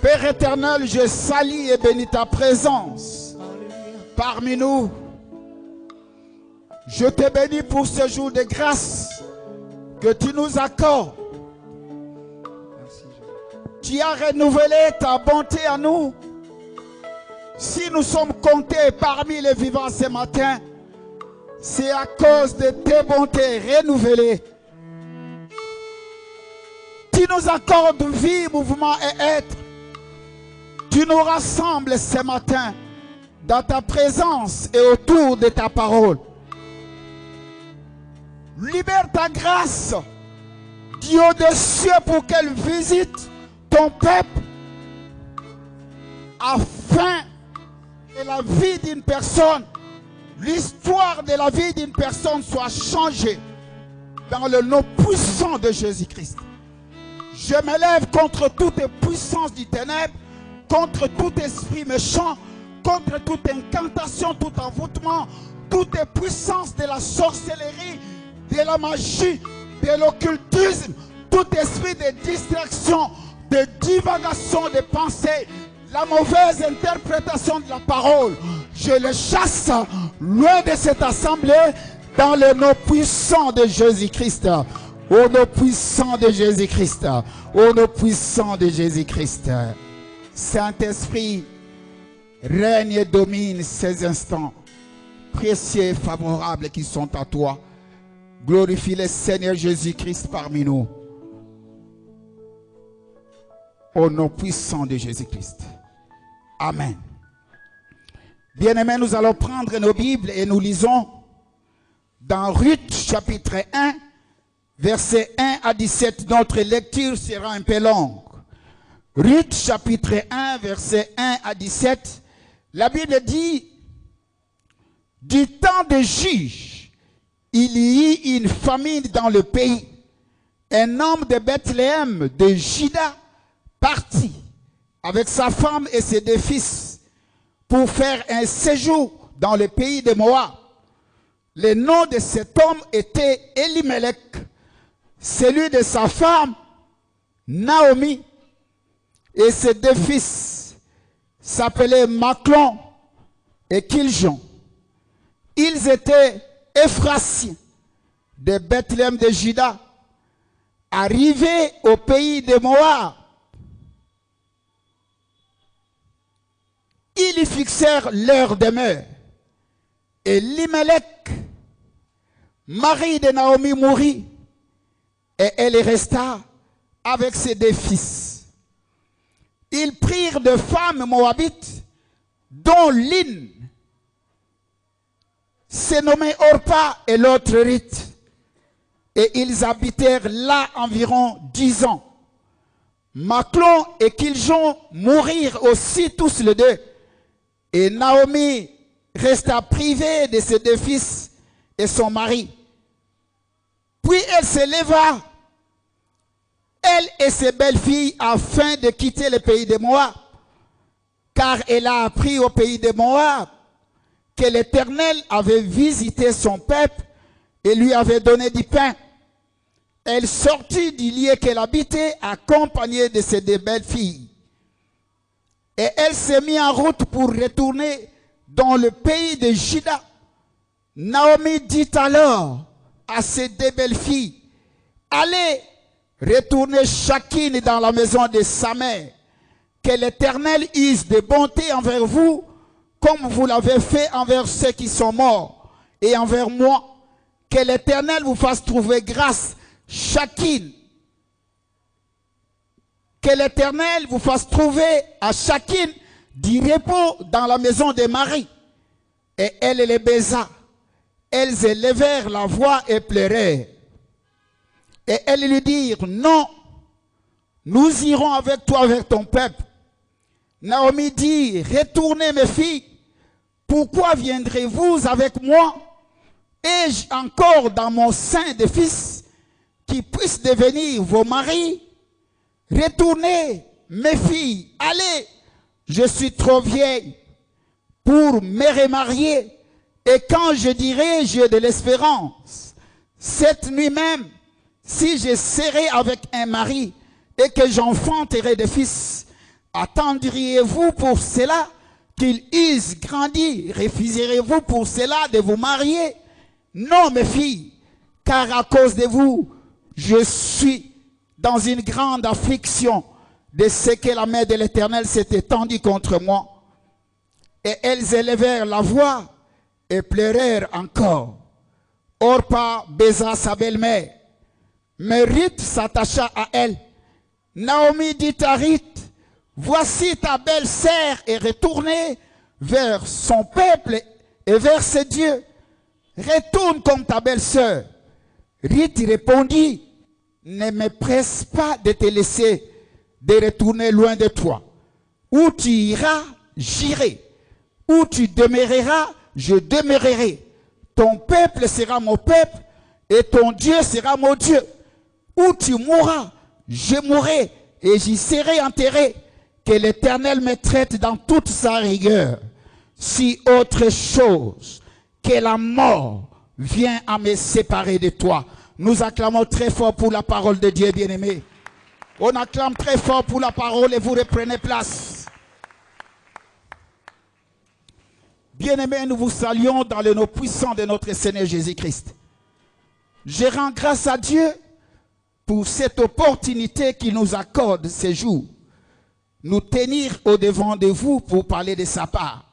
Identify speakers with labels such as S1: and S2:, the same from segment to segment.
S1: Père éternel, je salue et bénis ta présence parmi nous. Je te bénis pour ce jour de grâce que tu nous accordes. Tu as renouvelé ta bonté à nous. Si nous sommes comptés parmi les vivants ce matin, c'est à cause de tes bontés renouvelées. Tu nous accordes vie, mouvement et être. Tu nous rassembles ce matin dans ta présence et autour de ta parole. Libère ta grâce, Dieu des cieux, pour qu'elle visite ton peuple, afin que la vie d'une personne, l'histoire de la vie d'une personne soit changée dans le nom puissant de Jésus-Christ. Je m'élève contre toute puissance du ténèbre, contre tout esprit méchant, contre toute incantation, tout envoûtement, toute puissance de la sorcellerie, de la magie, de l'occultisme, tout esprit de distraction, de divagation de pensée, la mauvaise interprétation de la parole. Je le chasse loin de cette assemblée dans le nom puissant de Jésus-Christ. Au nom puissant de Jésus-Christ. Au nom puissant de Jésus-Christ. Saint-Esprit, règne et domine ces instants précieux et favorables qui sont à toi. Glorifie le Seigneur Jésus-Christ parmi nous. Au nom puissant de Jésus-Christ. Amen. Bien-aimés, nous allons prendre nos Bibles et nous lisons dans Ruth chapitre 1, versets 1 à 17. Notre lecture sera un peu longue. Ruth chapitre 1, versets 1 à 17. La Bible dit, du temps des juges, il y eut une famine dans le pays. Un homme de Bethléem, de Juda, partit avec sa femme et ses deux fils pour faire un séjour dans le pays de Moab. Le nom de cet homme était Elimelech, celui de sa femme Naomi, et ses deux fils s'appelaient Maclon et Kiljon. Ils étaient Ephrasiens de Bethléem de Juda, arrivés au pays de Moab. Ils y fixèrent leur demeure. Et Elimelech, mari de Naomi, mourut, et elle resta avec ses deux fils. Ils prirent de femmes moabites, dont l'une se nommait Orpa et l'autre Ruth. Et ils habitèrent là environ 10 ans. Maclon et Kiljon mourirent aussi tous les deux. Et Naomi resta privée de ses deux fils et son mari. Puis elle se leva, elle et ses belles-filles, afin de quitter le pays de Moab. Car elle a appris au pays de Moab que l'Éternel avait visité son peuple et lui avait donné du pain. Elle sortit du lieu qu'elle habitait, accompagnée de ses deux belles-filles. Et elle s'est mise en route pour retourner dans le pays de Juda. Naomi dit alors à ses deux belles-filles, allez, retournez chacune dans la maison de sa mère, que l'Éternel use de bonté envers vous, comme vous l'avez fait envers ceux qui sont morts, et envers moi. Que l'Éternel vous fasse trouver grâce chacune. Que l'Éternel vous fasse trouver à chacune du repos dans la maison de Marie. Et elle les baisa. Elles élevèrent la voix et pleurèrent. Et elles lui dirent, non, nous irons avec toi vers ton peuple. Naomi dit, retournez mes filles, pourquoi viendrez-vous avec moi? Ai-je encore dans mon sein des fils qui puissent devenir vos maris? Retournez mes filles, allez, je suis trop vieille pour me remarier. Et quand je dirai, j'ai de l'espérance, cette nuit même, si je serai avec un mari, et que j'enfanterai des fils. Attendriez-vous pour cela qu'ils eussent grandi? Refuserez-vous pour cela de vous marier? Non, mes filles, car à cause de vous, je suis dans une grande affliction de ce que la main de l'Éternel s'est étendue contre moi. Et elles élevèrent la voix et pleurèrent encore. Orpa baisa sa belle-mère, mais Ruth s'attacha à elle. Naomi dit à Ruth, voici ta belle-sœur est retournée vers son peuple et vers ses dieux. Retourne comme ta belle-sœur. Ruth répondit, ne me presse pas de te laisser, de retourner loin de toi. Où tu iras, j'irai. Où tu demeureras, je demeurerai. Ton peuple sera mon peuple et ton Dieu sera mon Dieu. Où tu mourras, je mourrai et j'y serai enterré. Que l'Éternel me traite dans toute sa rigueur. Si autre chose que la mort vient à me séparer de toi. Nous acclamons très fort pour la parole de Dieu, bien-aimé. On acclame très fort pour la parole et vous reprenez place. Bien-aimés, nous vous saluons dans le nom puissant de notre Seigneur Jésus-Christ. Je rends grâce à Dieu pour cette opportunité qu'il nous accorde ces jours. Nous tenir au devant de vous pour parler de sa part.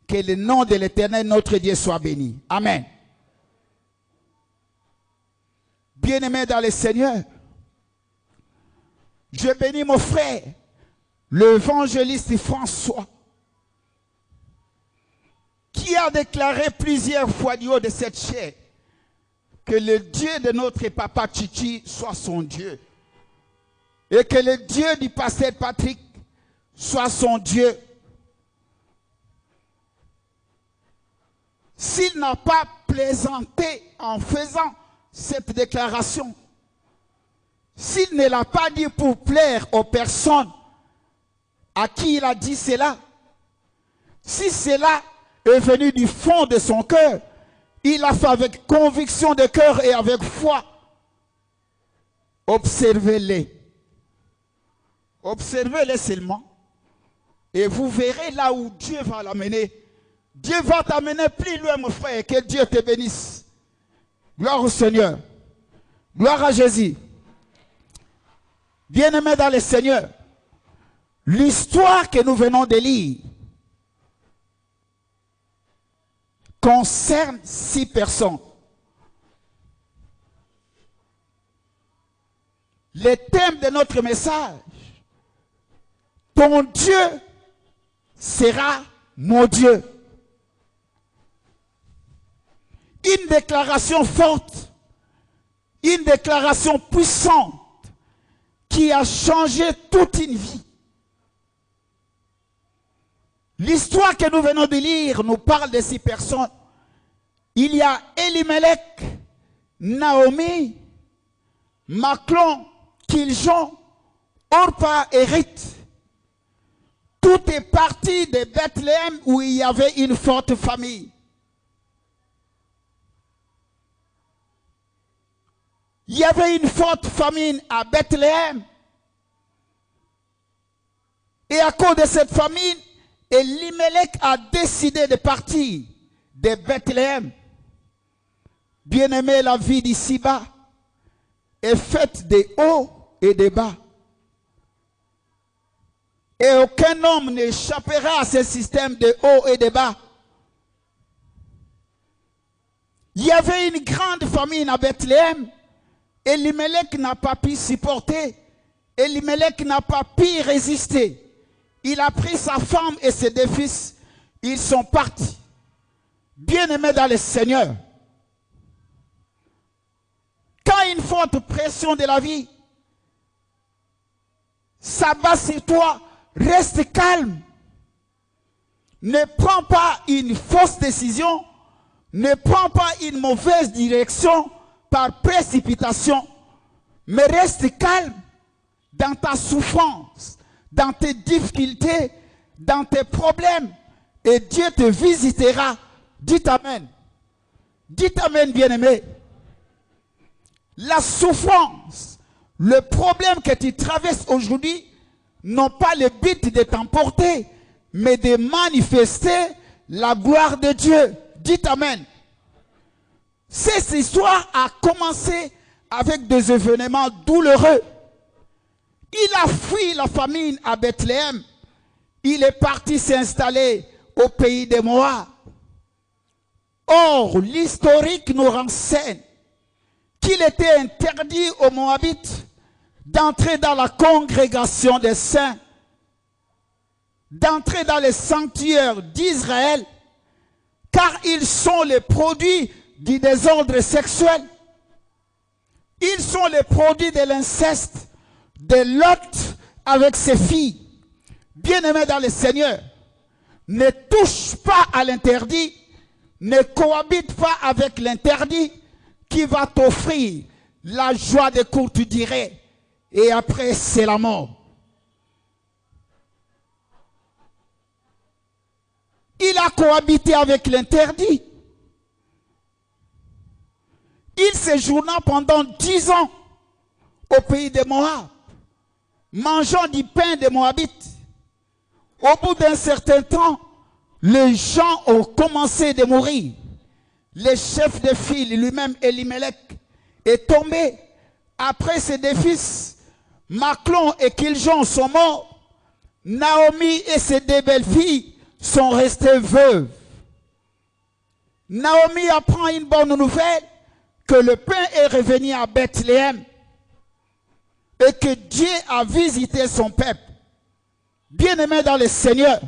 S1: Que le nom de l'Éternel, notre Dieu, soit béni. Amen. Bien-aimés dans le Seigneur, je bénis mon frère, l'évangéliste François, qui a déclaré plusieurs fois du haut de cette chair que le Dieu de notre papa Chichi soit son Dieu. Et que le Dieu du pasteur Patrick soit son Dieu. S'il n'a pas plaisanté en faisant cette déclaration, s'il ne l'a pas dit pour plaire aux personnes à qui il a dit cela, si cela est venu du fond de son cœur, il l'a fait avec conviction de cœur et avec foi. Observez-les. Observez-les seulement. Et vous verrez là où Dieu va l'amener. Dieu va t'amener plus loin, mon frère. Que Dieu te bénisse. Gloire au Seigneur. Gloire à Jésus. Bien-aimés dans le Seigneur, l'histoire que nous venons de lire concerne 6 personnes. Le thème de notre message, ton Dieu sera mon Dieu. Une déclaration forte, une déclaration puissante qui a changé toute une vie. L'histoire que nous venons de lire nous parle de 6 personnes. Il y a Elimelech, Naomi, Maclon, Kiljon, Orpa et Ruth. Tout est parti de Bethléem où il y avait une forte famille. Il y avait une forte famine à Bethléem. Et à cause de cette famine, Elimelech a décidé de partir de Bethléem. Bien-aimé, la vie d'ici-bas est faite de hauts et de bas. Et aucun homme n'échappera à ce système de hauts et de bas. Il y avait une grande famine à Bethléem. Elimelech n'a pas pu supporter. Elimelech n'a pas pu résister. Il a pris sa femme et ses 2 fils. Ils sont partis. Bien-aimés dans le Seigneur. Quand une forte pression de la vie s'abat sur toi, reste calme. Ne prends pas une fausse décision. Ne prends pas une mauvaise direction par précipitation. Mais reste calme dans ta souffrance, dans tes difficultés, dans tes problèmes. Et Dieu te visitera. Dites Amen. Dites Amen, bien-aimé. La souffrance, Le problème que tu traverses aujourd'hui n'ont pas le but de t'emporter, mais de manifester la gloire de Dieu. Dites Amen. Cette histoire a commencé avec des événements douloureux. Il a fui la famine à Bethléem. Il est parti s'installer au pays des Moab. Or, l'historique nous renseigne qu'il était interdit aux Moabites d'entrer dans la congrégation des saints, d'entrer dans les sanctuaires d'Israël, car ils sont les produits du désordre sexuel. Ils sont les produits de l'inceste, de Lot avec ses filles. Bien-aimés dans le Seigneur, ne touche pas à l'interdit, ne cohabite pas avec l'interdit qui va t'offrir la joie de courte durée et après c'est la mort. Il a cohabité avec l'interdit. Il séjourna pendant 10 ans au pays de Moab, mangeant du pain des Moabites. Au bout d'un certain temps, les gens ont commencé de mourir. Le chef de file, lui-même Elimelech, est tombé. Après ses deux fils, Maclon et Kiljon sont morts. Naomi et ses deux belles-filles sont restées veuves. Naomi apprend une bonne nouvelle, que le pain est revenu à Bethléem et que Dieu a visité son peuple. Bien-aimé dans le Seigneur,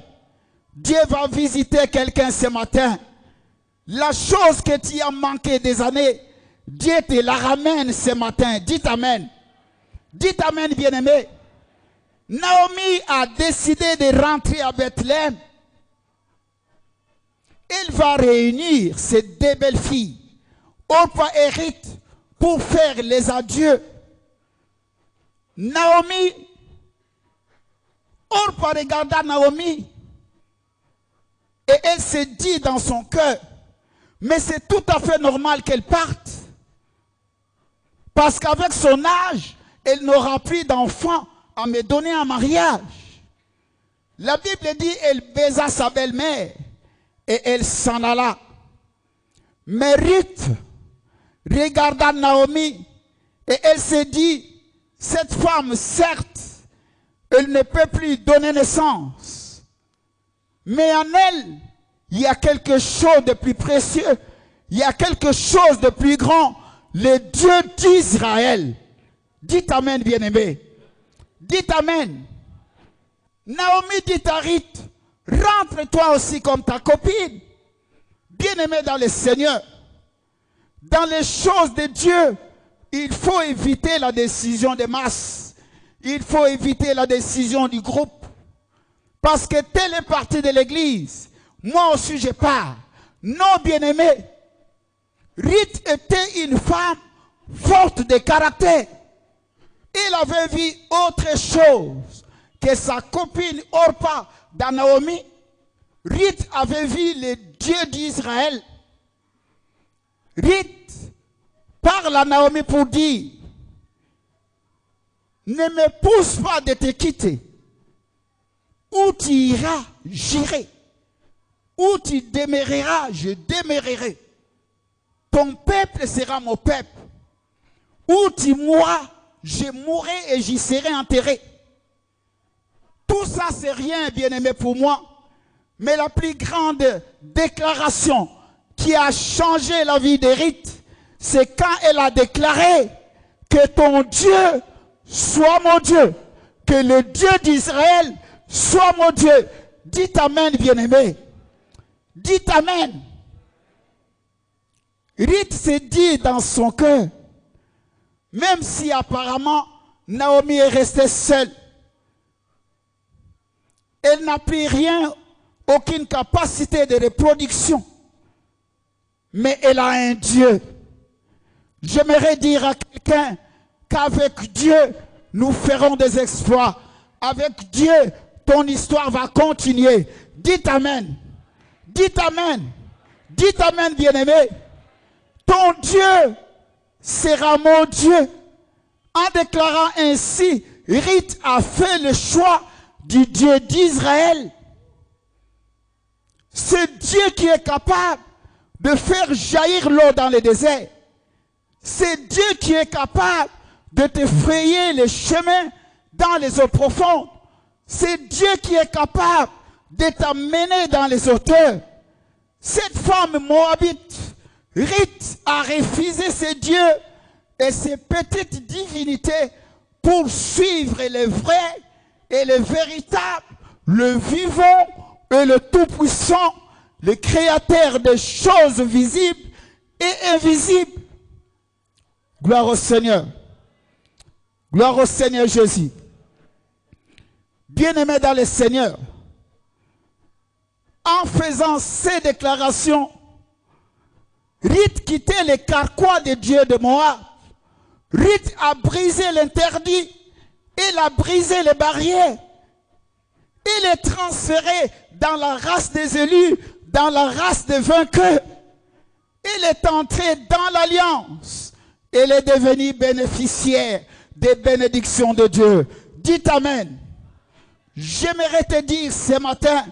S1: Dieu va visiter quelqu'un ce matin. La chose que tu as manqué des années, Dieu te la ramène ce matin. Dites Amen. Dites Amen, bien-aimé. Naomi a décidé de rentrer à Bethléem. Elle va réunir ses deux belles filles, Orpa et Ruth, pour faire les adieux. Naomi, Orpa regarda Naomi et elle se dit dans son cœur, mais c'est tout à fait normal qu'elle parte. Parce qu'avec son âge, elle n'aura plus d'enfant à me donner en mariage. La Bible dit, elle baisa sa belle-mère et elle s'en alla. Mais Ruth regarda Naomi et elle se dit, cette femme, certes, elle ne peut plus donner naissance. Mais en elle, il y a quelque chose de plus précieux. Il y a quelque chose de plus grand. Le Dieu d'Israël. Dites Amen, bien-aimé. Dites Amen. Naomi dit à Ruth, rentre toi aussi comme ta copine. Bien-aimé dans le Seigneur. Dans les choses de Dieu, il faut éviter la décision de masse. Il faut éviter la décision du groupe. Parce que telle est partie de l'église. Moi aussi je pars. Non, bien-aimé. Ruth était une femme forte de caractère. Elle avait vu autre chose que sa copine Orpa dans Naomi. Ruth avait vu le Dieu d'Israël. Ruth parle à Naomi pour dire, ne me pousse pas de te quitter. Où tu iras, j'irai. Où tu demeureras, je demeurerai. Ton peuple sera mon peuple. Où tu mourras, je mourrai et j'y serai enterré. Tout ça, c'est rien, bien-aimé, pour moi. Mais la plus grande déclaration qui a changé la vie de Ruth, c'est quand elle a déclaré que ton Dieu soit mon Dieu, que le Dieu d'Israël soit mon Dieu. Dites Amen, bien-aimé. Dites Amen. Ruth s'est dit dans son cœur, même si apparemment Naomi est restée seule, elle n'a plus rien, aucune capacité de reproduction, mais elle a un Dieu. J'aimerais dire à quelqu'un qu'avec Dieu, nous ferons des exploits. Avec Dieu, ton histoire va continuer. Dites Amen. Dites Amen. Dites Amen, bien-aimé. Ton Dieu sera mon Dieu. En déclarant ainsi, Ruth a fait le choix du Dieu d'Israël. C'est Dieu qui est capable de faire jaillir l'eau dans le désert. C'est Dieu qui est capable de te frayer les chemins dans les eaux profondes. C'est Dieu qui est capable de t'amener dans les hauteurs. Cette femme moabite, Ruth, a refusé ses dieux et ses petites divinités pour suivre les vrais et les véritables, le vivant et le tout-puissant, le créateur des choses visibles et invisibles. Gloire au Seigneur. Gloire au Seigneur Jésus. Bien-aimés dans le Seigneur, en faisant ces déclarations, Ruth quittait les carquois de Dieu de Moab. Ruth a brisé l'interdit. Il a brisé les barrières. Il est transféré dans la race des élus, dans la race des vainqueurs. Il est entré dans l'alliance. Il est devenu bénéficiaire des bénédictions de Dieu. Dites Amen. J'aimerais te dire ce matin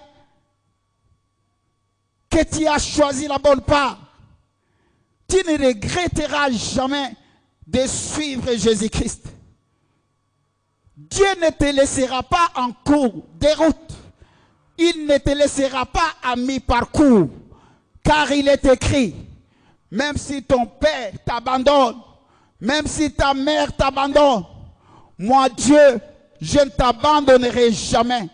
S1: que tu as choisi la bonne part. Tu ne regretteras jamais de suivre Jésus-Christ. Dieu ne te laissera pas en cours de route. Il ne te laissera pas à mi-parcours. Car il est écrit, même si ton père t'abandonne, même si ta mère t'abandonne, moi Dieu, je ne t'abandonnerai jamais.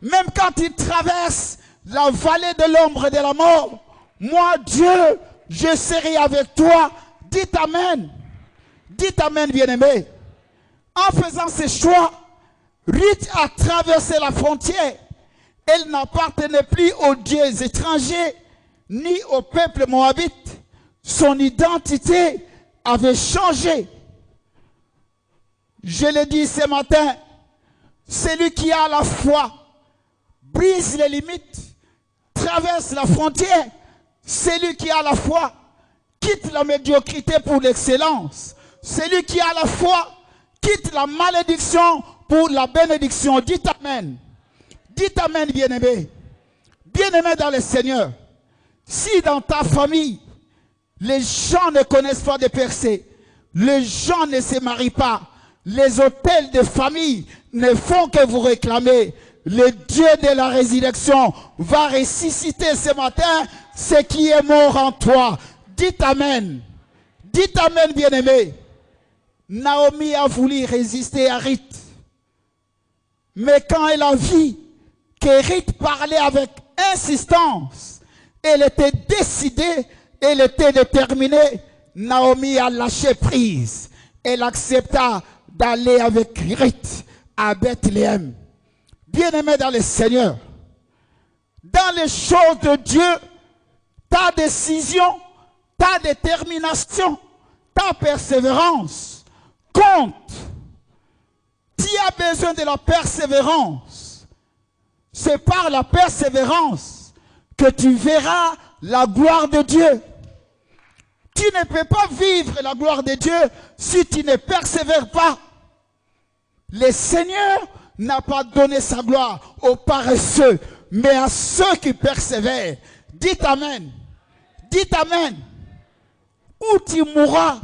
S1: Même quand tu traverses la vallée de l'ombre de la mort, moi Dieu, je serai avec toi. Dites Amen. Dites Amen, bien-aimés. En faisant ce choix, Ruth a traversé la frontière. Elle n'appartenait plus aux dieux étrangers, ni au peuple moabite. Son identité avait changé. Je le dis ce matin, celui qui a la foi, brise les limites, traverse la frontière. Celui qui a la foi, quitte la médiocrité pour l'excellence. Celui qui a la foi, quitte la malédiction pour la bénédiction. Dites Amen. Dites Amen, bien-aimés. Bien-aimés dans le Seigneur. Si dans ta famille, les gens ne connaissent pas de percées, les gens ne se marient pas, les hôtels de famille ne font que vous réclamer, le Dieu de la résurrection va ressusciter ce matin ce qui est mort en toi. Dites Amen. Dites Amen, bien-aimés. Naomi a voulu résister à Ruth. Mais quand elle a vu que Ruth parlait avec insistance, elle était décidée, elle était déterminée, Naomi a lâché prise. Elle accepta d'aller avec Ruth à Bethléem. Bien-aimé dans le Seigneur, dans les choses de Dieu, ta décision, ta détermination, ta persévérance compte. Tu as besoin de la persévérance. C'est par la persévérance que tu verras la gloire de Dieu. Tu ne peux pas vivre la gloire de Dieu si tu ne persévères pas. Le Seigneur n'a pas donné sa gloire aux paresseux, mais à ceux qui persévèrent. Dites Amen. Dites Amen. Où tu mourras,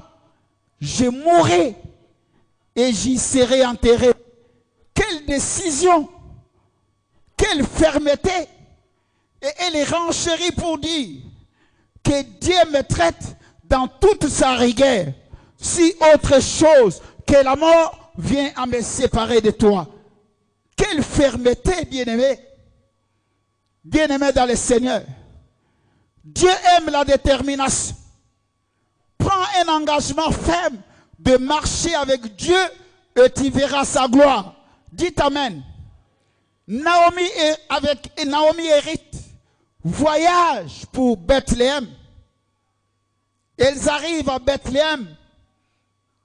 S1: je mourrai et j'y serai enterré. Quelle décision, quelle fermeté. Et elle est renchérie pour dire que Dieu me traite dans toute sa rigueur, si autre chose que la mort vient à me séparer de toi. Quelle fermeté, bien-aimé. Bien-aimé dans le Seigneur. Dieu aime la détermination. Prends un engagement ferme de marcher avec Dieu et tu verras sa gloire. Dites Amen. Naomi et Ruth voyagent pour Bethléem. Elles arrivent à Bethléem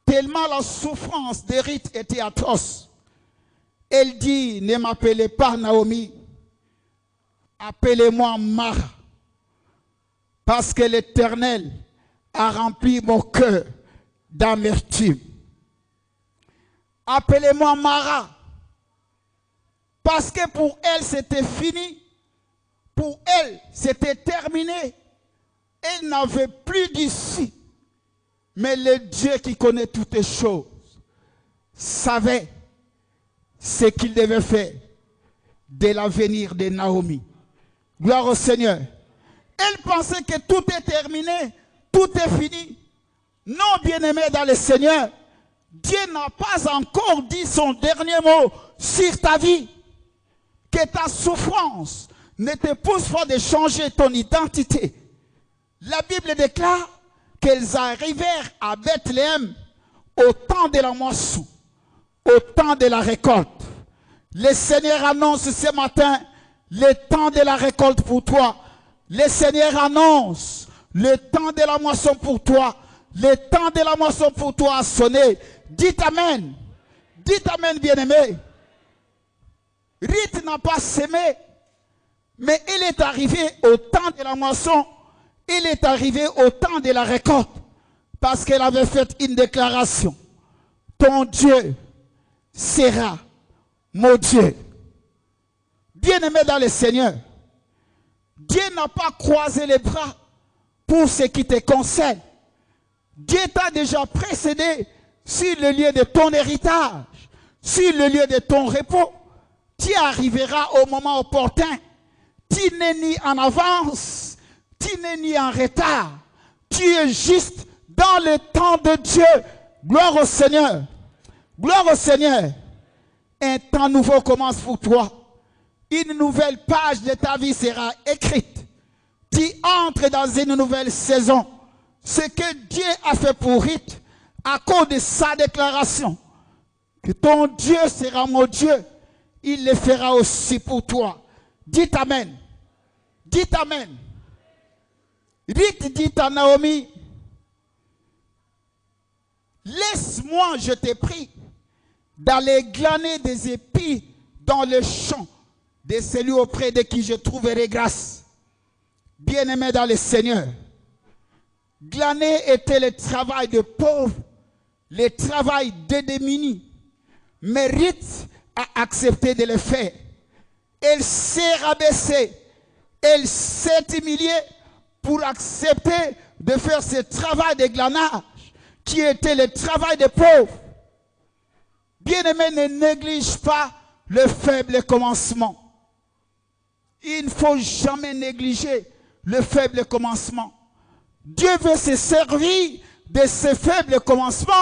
S1: tellement la souffrance de Ruth était atroce. Elle dit, ne m'appelez pas Naomi, appelez-moi Mara, parce que l'Éternel a rempli mon cœur d'amertume. appelez-moi Mara. Parce que pour elle, c'était fini. Pour elle, c'était terminé. Elle n'avait plus d'issue. Mais le Dieu qui connaît toutes les choses savait ce qu'il devait faire de l'avenir de Naomi. Gloire au Seigneur. Elle pensait que tout est terminé, tout est fini. Non, bien-aimé dans le Seigneur, Dieu n'a pas encore dit son dernier mot sur ta vie. Que ta souffrance ne te pousse pas de changer ton identité. La Bible déclare qu'elles arrivèrent à Bethléem au temps de la moisson, au temps de la récolte. Le Seigneur annonce ce matin le temps de la récolte pour toi. Le Seigneur annonce le temps de la moisson pour toi. Le temps de la moisson pour toi a sonné. Dites Amen. Dites Amen, bien-aimé. Ruth n'a pas semé, mais il est arrivé au temps de la moisson. Il est arrivé au temps de la récolte. Parce qu'elle avait fait une déclaration. Ton Dieu sera mon Dieu. Bien-aimé dans le Seigneur, Dieu n'a pas croisé les bras pour ce qui te concerne. Dieu t'a déjà précédé sur le lieu de ton héritage, sur le lieu de ton repos. Tu arriveras au moment opportun. Tu n'es ni en avance, tu n'es ni en retard. Tu es juste dans le temps de Dieu. Gloire au Seigneur. Gloire au Seigneur. Un temps nouveau commence pour toi. Une nouvelle page de ta vie sera écrite. Tu entres dans une nouvelle saison. Ce que Dieu a fait pour Ruth, à cause de sa déclaration, que ton Dieu sera mon Dieu, il le fera aussi pour toi. Dites Amen. Dites Amen. Ruth dit à Naomi, laisse-moi, je te prie, d'aller glaner des épis dans le champ de celui auprès de qui je trouverai grâce. Bien-aimé dans le Seigneur, glaner était le travail de pauvres, le travail des démunis. Mais Ruth a accepté de le faire. Elle s'est rabaissée, elle s'est humiliée pour accepter de faire ce travail de glanage qui était le travail des pauvres. Bien-aimé, ne néglige pas le faible commencement. Il ne faut jamais négliger le faible commencement. Dieu veut se servir de ce faible commencement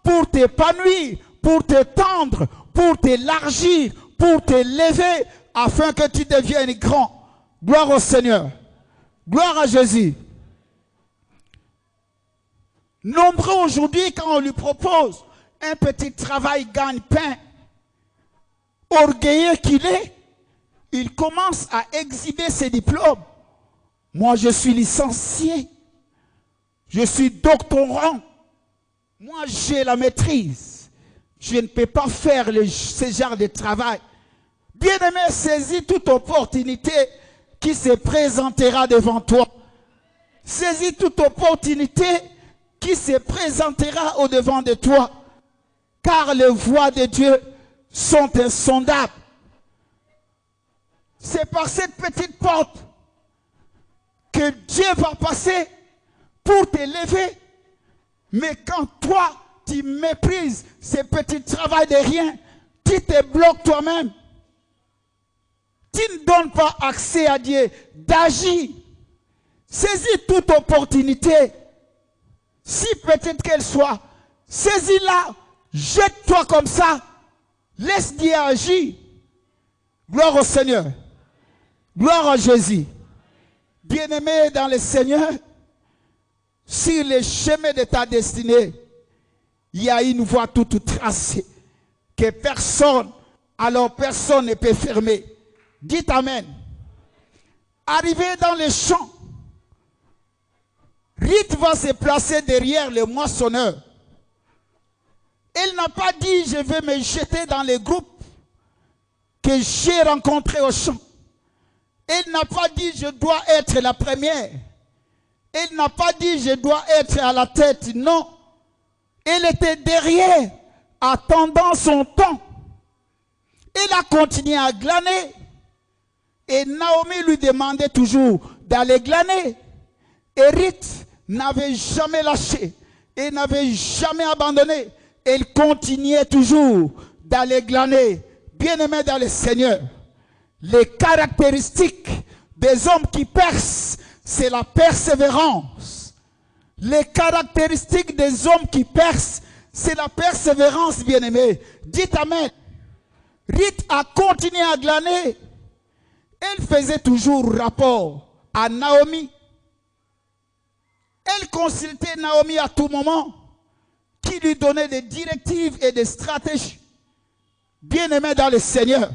S1: pour t'épanouir, pour t'étendre, pour t'élargir, pour t'élever, afin que tu deviennes grand. Gloire au Seigneur. Gloire à Jésus. Nombreux aujourd'hui, quand on lui propose un petit travail gagne-pain, orgueilleux qu'il est, il commence à exhiber ses diplômes. Moi, je suis licencié. Je suis doctorant. Moi, j'ai la maîtrise. Je ne peux pas faire ce genre de travail. Bien-aimé, saisis toute opportunité qui se présentera devant toi. Saisis toute opportunité qui se présentera au-devant de toi. Car les voies de Dieu sont insondables. C'est par cette petite porte que Dieu va passer pour t'élever. Mais quand toi, tu méprises ce petit travail de rien, tu te bloques toi-même. Tu ne donnes pas accès à Dieu d'agir. Saisis toute opportunité, si petite qu'elle soit. Saisis-la, jette-toi comme ça. Laisse Dieu agir. Gloire au Seigneur. Gloire à Jésus. Bien-aimé dans le Seigneur, sur le chemin de ta destinée, il y a une voie toute tracée que personne, alors personne ne peut fermer. Dites Amen. Arrivé dans les champs, Ruth va se placer derrière le moissonneur. Elle n'a pas dit je vais me jeter dans les groupes que j'ai rencontrés au champ. Elle n'a pas dit je dois être la première. Elle n'a pas dit je dois être à la tête. Non. Elle était derrière attendant son temps. Il a continué à glaner. Et Naomi lui demandait toujours d'aller glaner. Et Ruth n'avait jamais lâché et n'avait jamais abandonné. Elle continuait toujours d'aller glaner. Bien-aimés dans le Seigneur, les caractéristiques des hommes qui percent, c'est la persévérance. Les caractéristiques des hommes qui percent, c'est la persévérance, bien-aimés. Dites Amen. Ruth a continué à glaner. Elle faisait toujours rapport à Naomi. Elle consultait Naomi à tout moment, qui lui donnait des directives et des stratégies. Bien-aimé dans le Seigneur,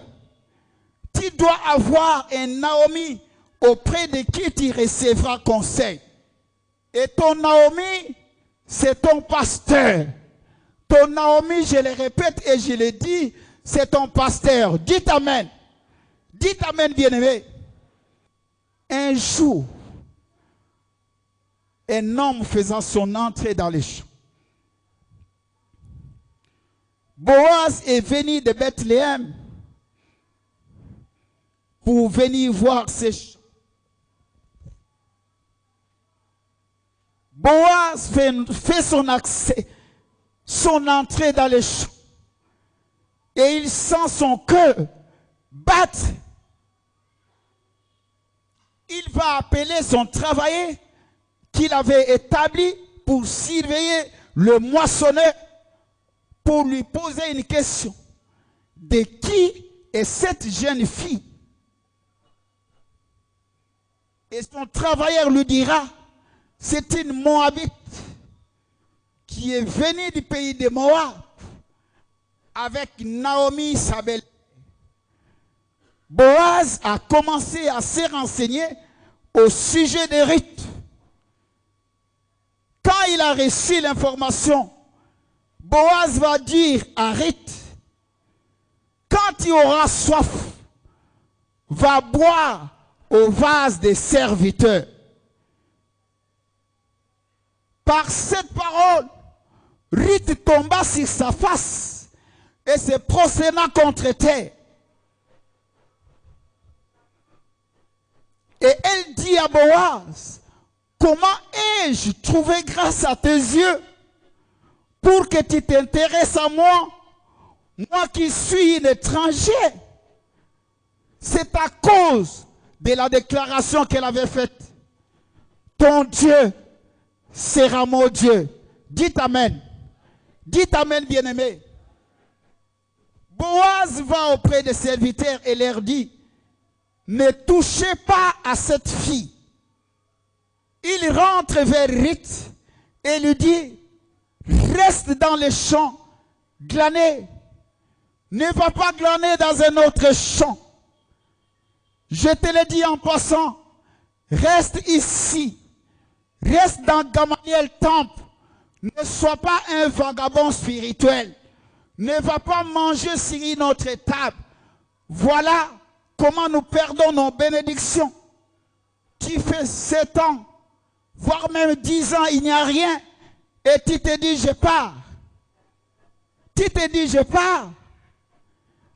S1: tu dois avoir un Naomi auprès de qui tu recevras conseil. Et ton Naomi, c'est ton pasteur. Ton Naomi, je le répète et je le dis, c'est ton pasteur. Dites Amen. Dites Amen, bien-aimé. Un jour, un homme faisant son entrée dans les champs. Boaz est venu de Bethléem pour venir voir ses champs. Boaz fait son accès, son entrée dans les champs. Et il sent son cœur battre. Il va appeler son travailleur qu'il avait établi pour surveiller le moissonneur, pour lui poser une question. De qui est cette jeune fille? Et son travailleur lui dira, c'est une Moabite qui est venue du pays de Moab avec Naomi, sa belle. Boaz a commencé à se renseigner au sujet de Ruth. Quand il a reçu l'information, Boaz va dire à Ruth, quand tu auras soif, va boire au vase des serviteurs. Par cette parole, Ruth tomba sur sa face et se prosterna contre terre. Et elle dit à Boaz, comment ai-je trouvé grâce à tes yeux pour que tu t'intéresses à moi, moi qui suis une étrangère? C'est à cause de la déclaration qu'elle avait faite. Ton Dieu sera mon Dieu. Dites Amen. Dites Amen, bien-aimé. Boaz va auprès des serviteurs et leur dit, ne touchez pas à cette fille. Il rentre vers Ruth et lui dit, reste dans les champs, glaner. Ne va pas glaner dans un autre champ. Je te le dis en passant, reste ici. Reste dans Gamaliel Temple. Ne sois pas un vagabond spirituel. Ne va pas manger sur notre table. Voilà comment nous perdons nos bénédictions. Tu fais 7 ans, voire même 10 ans, il n'y a rien. Et tu te dis, je pars. Tu te dis, je pars.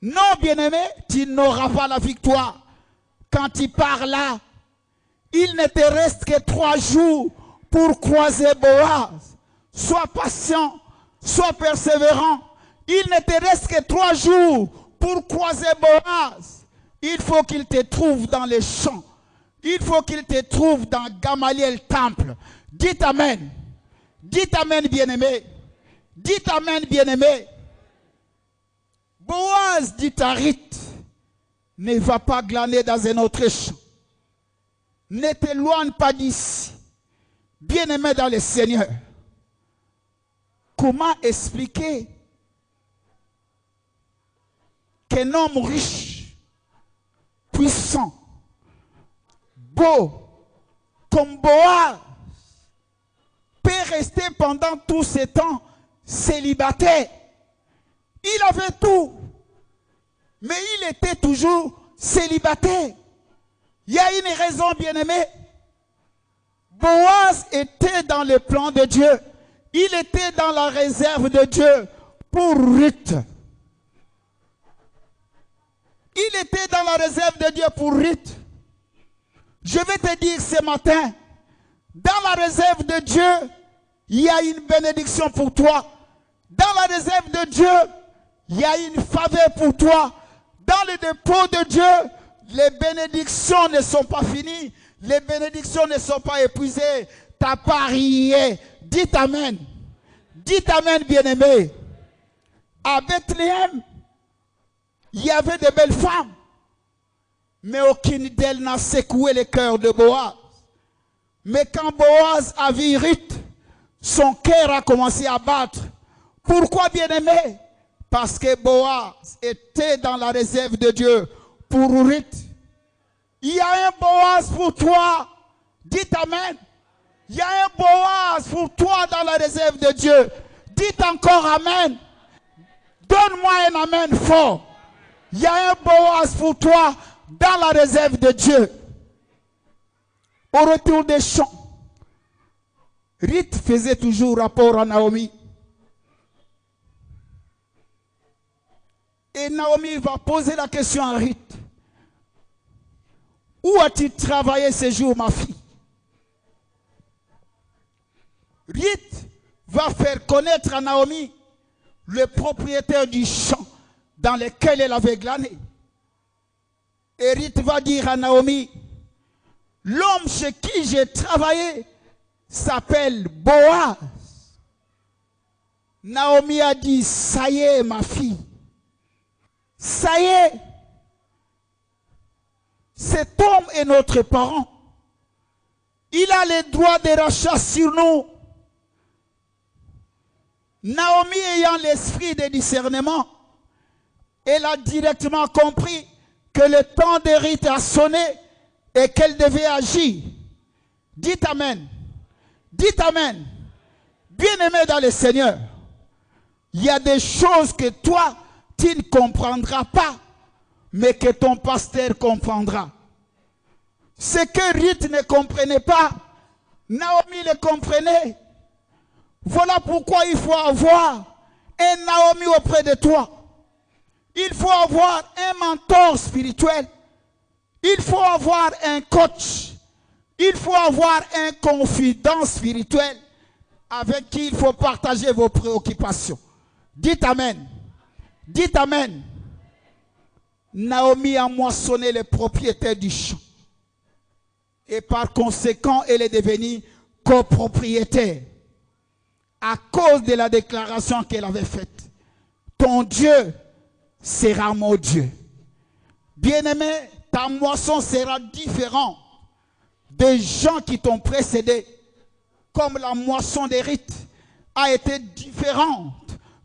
S1: Non, bien-aimé, tu n'auras pas la victoire. Quand tu pars là, il ne te reste que 3 jours pour croiser Boaz. Sois patient, sois persévérant. Il ne te reste que 3 jours pour croiser Boaz. Il faut qu'il te trouve dans les champs. Il faut qu'il te trouve dans Gamaliel Temple. Dites Amen. Dites Amen, bien-aimé. Dites Amen, bien-aimé. Boaz dit à Ruth, ne va pas glaner dans un autre champ. Ne t'éloigne pas d'ici. Bien-aimé dans le Seigneur. Comment expliquer qu'un homme riche, puissant, beau, comme Boaz, peut rester pendant tous ces temps célibataire? Il avait tout, mais il était toujours célibataire. Il y a une raison, bien-aimé. Boaz était dans le plan de Dieu. Il était dans la réserve de Dieu pour Ruth. Il était dans la réserve de Dieu pour Ruth. Je vais te dire ce matin, dans la réserve de Dieu, il y a une bénédiction pour toi. Dans la réserve de Dieu, il y a une faveur pour toi. Dans le dépôt de Dieu, les bénédictions ne sont pas finies. Les bénédictions ne sont pas épuisées. Tu n'as pas rié. Dites Amen. Dites Amen, bien-aimés. À Bethléem, il y avait de belles femmes. Mais aucune d'elles n'a secoué le cœur de Boaz. Mais quand Boaz a vu Ruth, son cœur a commencé à battre. Pourquoi, bien-aimé? Parce que Boaz était dans la réserve de Dieu pour Ruth. Il y a un Boaz pour toi. Dites Amen. Il y a un Boaz pour toi dans la réserve de Dieu. Dites encore Amen. Donne-moi un Amen fort. Il y a un Boaz pour toi dans la réserve de Dieu. Au retour des champs, Ruth faisait toujours rapport à Naomi. Et Naomi va poser la question à Ruth. Où as-tu travaillé ce jour, ma fille? Ruth va faire connaître à Naomi le propriétaire du champ dans lequel elle avait glané. Et Ruth va dire à Naomi, l'homme chez qui j'ai travaillé s'appelle Boaz. Naomi a dit, ça y est ma fille, ça y est, cet homme est notre parent. Il a les droits de rachat sur nous. Naomi ayant l'esprit de discernement, elle a directement compris que le temps de Ruth a sonné et qu'elle devait agir. Dites Amen. Dites Amen. Bien-aimé dans le Seigneur, il y a des choses que toi, tu ne comprendras pas, mais que ton pasteur comprendra. Ce que Ruth ne comprenait pas, Naomi le comprenait. Voilà pourquoi il faut avoir un Naomi auprès de toi. Il faut avoir un mentor spirituel. Il faut avoir un coach. Il faut avoir un confident spirituel avec qui il faut partager vos préoccupations. Dites Amen. Dites Amen. Naomi a moissonné le propriétaire du champ. Et par conséquent, elle est devenue copropriétaire. À cause de la déclaration qu'elle avait faite. Ton Dieu sera mon Dieu. Bien-aimé, ta moisson sera différente des gens qui t'ont précédé. Comme la moisson des rites a été différente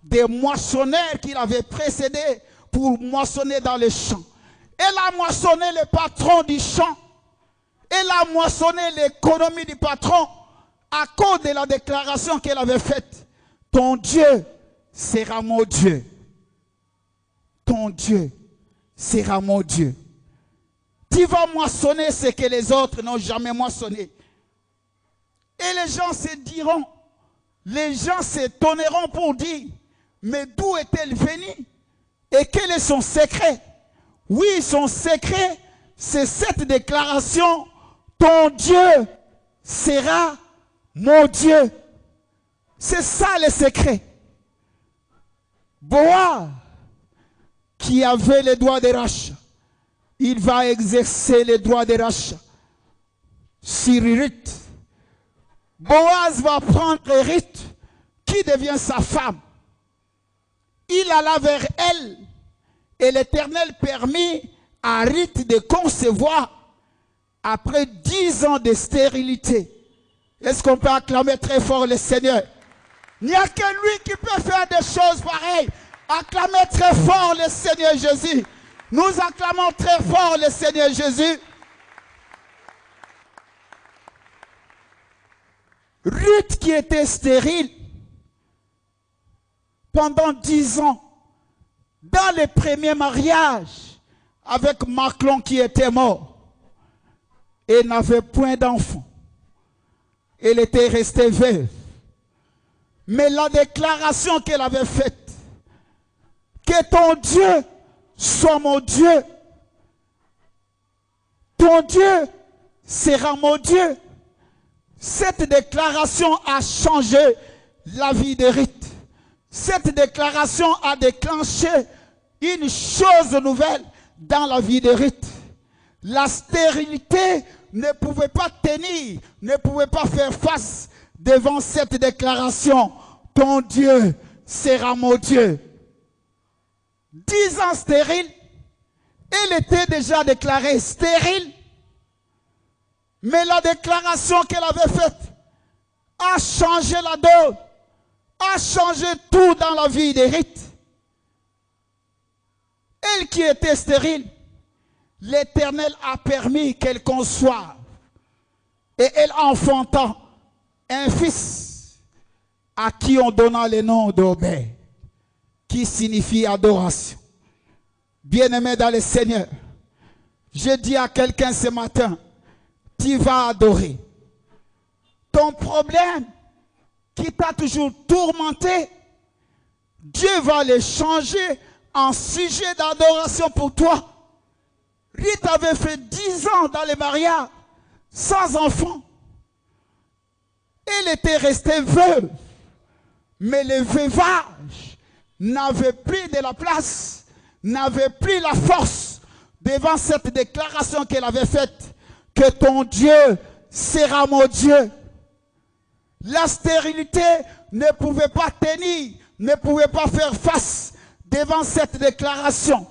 S1: des moissonneurs qui l'avaient précédé pour moissonner dans les champs. Elle a moissonné le patron du champ. Elle a moissonné l'économie du patron à cause de la déclaration qu'elle avait faite. Ton Dieu sera mon Dieu. Ton Dieu sera mon Dieu. Tu vas moissonner ce que les autres n'ont jamais moissonné. Et les gens se diront, les gens s'étonneront pour dire, mais d'où est-elle venue? Et quel est son secret? Oui, son secret, c'est cette déclaration, ton Dieu sera mon Dieu. C'est ça le secret. Boaz, qui avait les droits de rachat, il va exercer les droits de rachat sur Ruth. Boaz va prendre Ruth, qui devient sa femme. Il alla vers elle, et l'Éternel permit à Ruth de concevoir après 10 ans de stérilité. Est-ce qu'on peut acclamer très fort le Seigneur? Il n'y a que lui qui peut faire des choses pareilles. Acclamez très fort le Seigneur Jésus. Nous acclamons très fort le Seigneur Jésus. Ruth qui était stérile pendant 10 ans, dans le premier mariage avec Maclon qui était mort, et n'avait point d'enfant. Elle était restée veuve. Mais la déclaration qu'elle avait faite, Que ton Dieu soit mon Dieu. Ton Dieu sera mon Dieu. Cette déclaration a changé la vie de Ruth. Cette déclaration a déclenché une chose nouvelle dans la vie de Ruth. La stérilité ne pouvait pas tenir, ne pouvait pas faire face devant cette déclaration. Ton Dieu sera mon Dieu. 10 ans stérile, elle était déjà déclarée stérile. Mais la déclaration qu'elle avait faite a changé la donne, a changé tout dans la vie de Ruth. Elle qui était stérile, l'Éternel a permis qu'elle conçoive. Et elle enfanta un fils à qui on donna le nom d'Obed, qui signifie adoration. Bien-aimé dans le Seigneur, je dis à quelqu'un ce matin, tu vas adorer. Ton problème qui t'a toujours tourmenté, Dieu va le changer en sujet d'adoration pour toi. Ruth avait fait 10 ans dans les mariages, sans enfant. Elle était restée veuve. Mais le veuvage n'avait plus de la place, n'avait plus la force devant cette déclaration qu'elle avait faite, que ton Dieu sera mon Dieu. La stérilité ne pouvait pas tenir, ne pouvait pas faire face devant cette déclaration.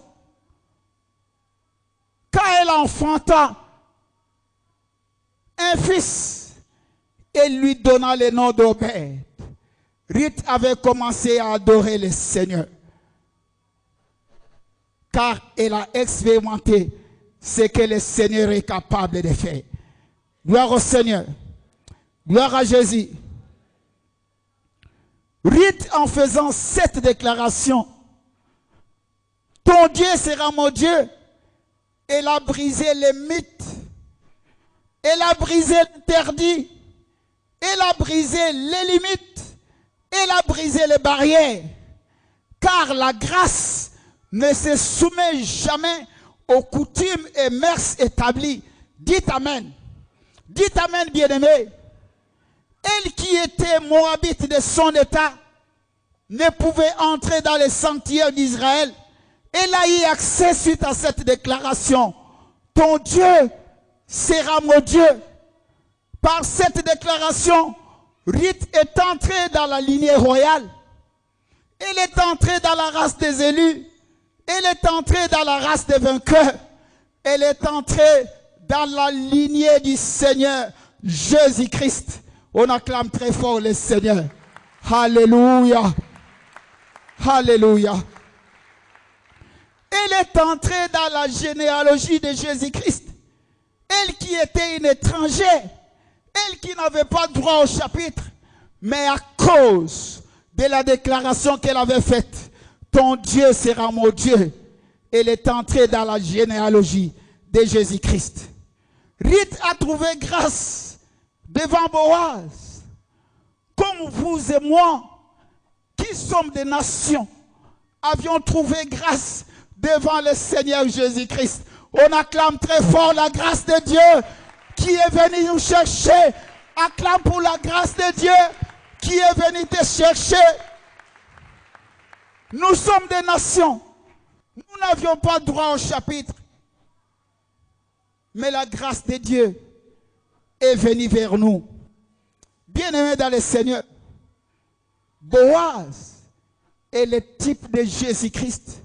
S1: Quand elle enfanta un fils, elle lui donna le nom d'Obed. Ruth avait commencé à adorer le Seigneur, car elle a expérimenté ce que le Seigneur est capable de faire. Gloire au Seigneur. Gloire à Jésus. Ruth, en faisant cette déclaration, ton Dieu sera mon Dieu, elle a brisé les mythes, elle a brisé l'interdit, elle a brisé les limites, elle a brisé les barrières, car la grâce ne se soumet jamais aux coutumes et mœurs établies. Dites Amen. Dites Amen, bien-aimés. Elle qui était moabite de son état ne pouvait entrer dans les sanctuaires d'Israël. Elle a eu accès suite à cette déclaration. Ton Dieu sera mon Dieu. Par cette déclaration, Ruth est entrée dans la lignée royale. Elle est entrée dans la race des élus. Elle est entrée dans la race des vainqueurs. Elle est entrée dans la lignée du Seigneur Jésus-Christ. On acclame très fort le Seigneur. Alléluia. Alléluia. Elle est entrée dans la généalogie de Jésus-Christ. Elle qui était une étrangère. Elle qui n'avait pas droit au chapitre. Mais à cause de la déclaration qu'elle avait faite, ton Dieu sera mon Dieu. Elle est entrée dans la généalogie de Jésus-Christ. Ruth a trouvé grâce devant Boaz. Comme vous et moi, qui sommes des nations, avions trouvé grâce devant le Seigneur Jésus-Christ. On acclame très fort la grâce de Dieu qui est venu nous chercher. Acclame pour la grâce de Dieu qui est venu te chercher. Nous sommes des nations. Nous n'avions pas droit au chapitre. Mais la grâce de Dieu est venue vers nous. Bien-aimés dans le Seigneur, Boaz est le type de Jésus-Christ,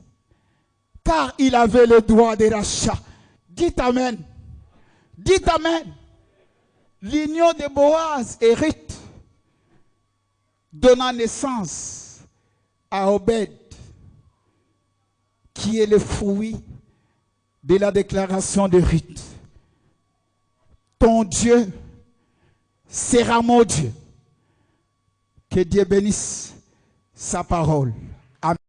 S1: car il avait le droit de rachat. Dites Amen. Dites Amen. L'union de Boaz et Ruth donna naissance à Obed, qui est le fruit de la déclaration de Ruth. Ton Dieu sera mon Dieu. Que Dieu bénisse sa parole. Amen.